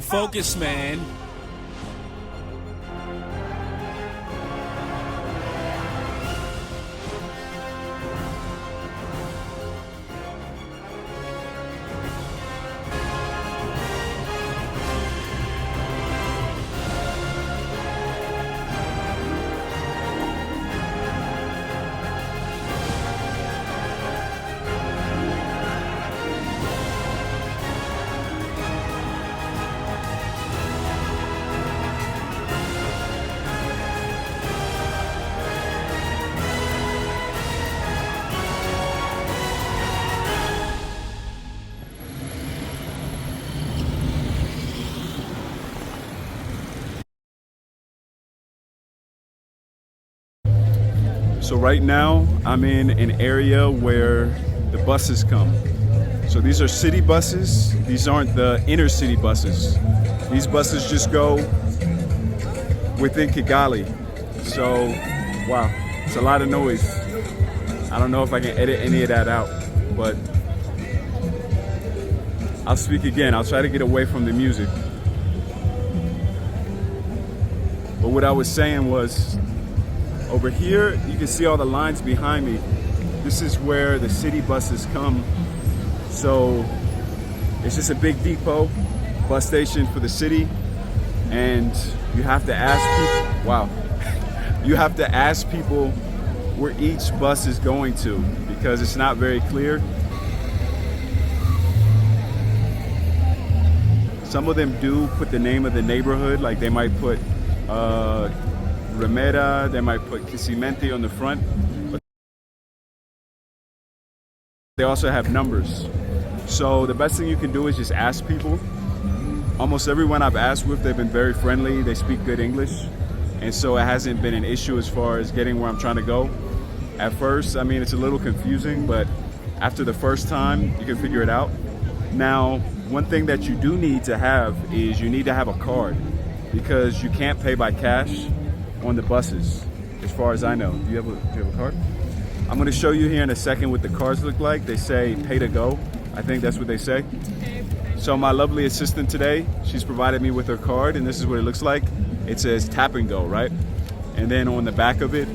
focus, man. So right now, I'm in an area where the buses come. So these are city buses. These aren't the inner city buses. These buses just go within Kigali. So, wow, it's a lot of noise. I don't know if I can edit any of that out, but I'll speak again. I'll try to get away from the music. But what I was saying was, over here, you can see all the lines behind me. This is where the city buses come. So it's just a big depot, bus station for the city. And you have to ask people, wow. You have to ask people where each bus is going to because it's not very clear. Some of them do put the name of the neighborhood, like they might put Remera, they might put Kisimenti on the front, but they also have numbers. So the best thing you can do is just ask people. Almost everyone I've asked with, they've been very friendly, they speak good English, and so it hasn't been an issue as far as getting where I'm trying to go. At first, I mean, it's a little confusing, but after the first time, you can figure it out. Now, one thing that you do need to have is you need to have a card because you can't pay by cash on the buses, as far as I know. Do you have a card? I'm going to show you here in a second what the cards look like. They say pay to go. I think that's what they say. So my lovely assistant today, she's provided me with her card, and this is what it looks like. It says tap and go, right? And then on the back of it,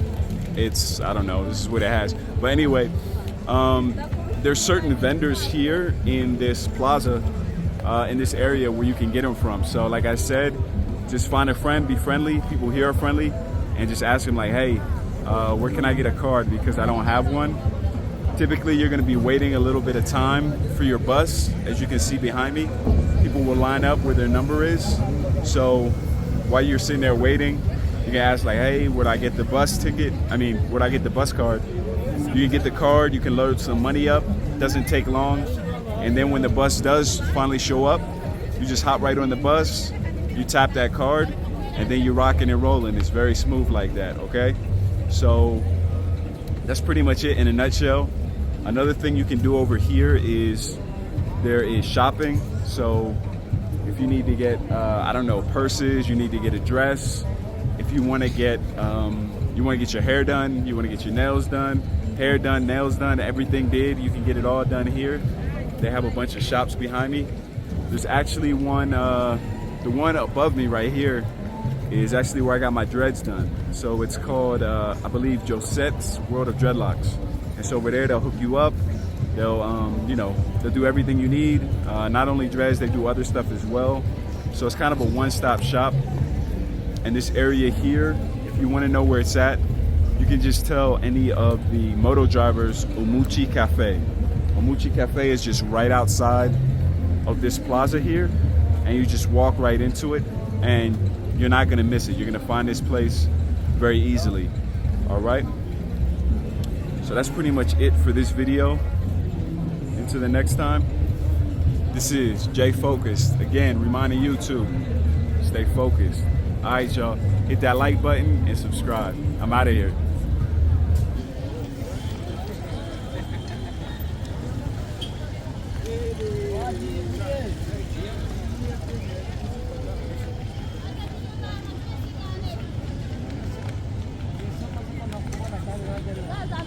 it's, I don't know, this is what it has. But anyway, there's certain vendors here in this plaza, in this area where you can get them from. So like I said, just find a friend, be friendly. People here are friendly, and just ask them like, hey, where can I get a card because I don't have one. Typically, you're going to be waiting a little bit of time for your bus. As you can see behind me, people will line up where their number is. So while you're sitting there waiting, you can ask like, hey, where'd I get the bus ticket? I mean, where'd I get the bus card? You can get the card, you can load some money up. Doesn't take long. And then when the bus does finally show up, you just hop right on the bus, you tap that card, and then you're rocking and rolling. It's very smooth like that, okay? So that's pretty much it in a nutshell. Another thing you can do over here is there is shopping. So if you need to get, I don't know, purses, you need to get a dress. If you want to get, your hair done, you want to get your nails done, hair done, nails done, everything did, you can get it all done here. They have a bunch of shops behind me. There's actually one, the one above me right here is actually where I got my dreads done. So it's called, I believe, Josette's World of Dreadlocks. And so over there, they'll hook you up. They'll, they'll do everything you need. Not only dreads, they do other stuff as well. So it's kind of a one-stop shop. And this area here, if you want to know where it's at, you can just tell any of the moto drivers Umuchi Cafe. Umuchi Cafe is just right outside of this plaza here, and you just walk right into it, and you're not gonna miss it. You're gonna find this place very easily. All right. So that's pretty much it for this video. Until the next time, this is Jay Focused. Again, reminding you to stay focused. All right, y'all. Hit that like button and subscribe. I'm out of here. Plaza,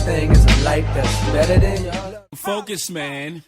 thing is a life that's better than y'all. Focus, man.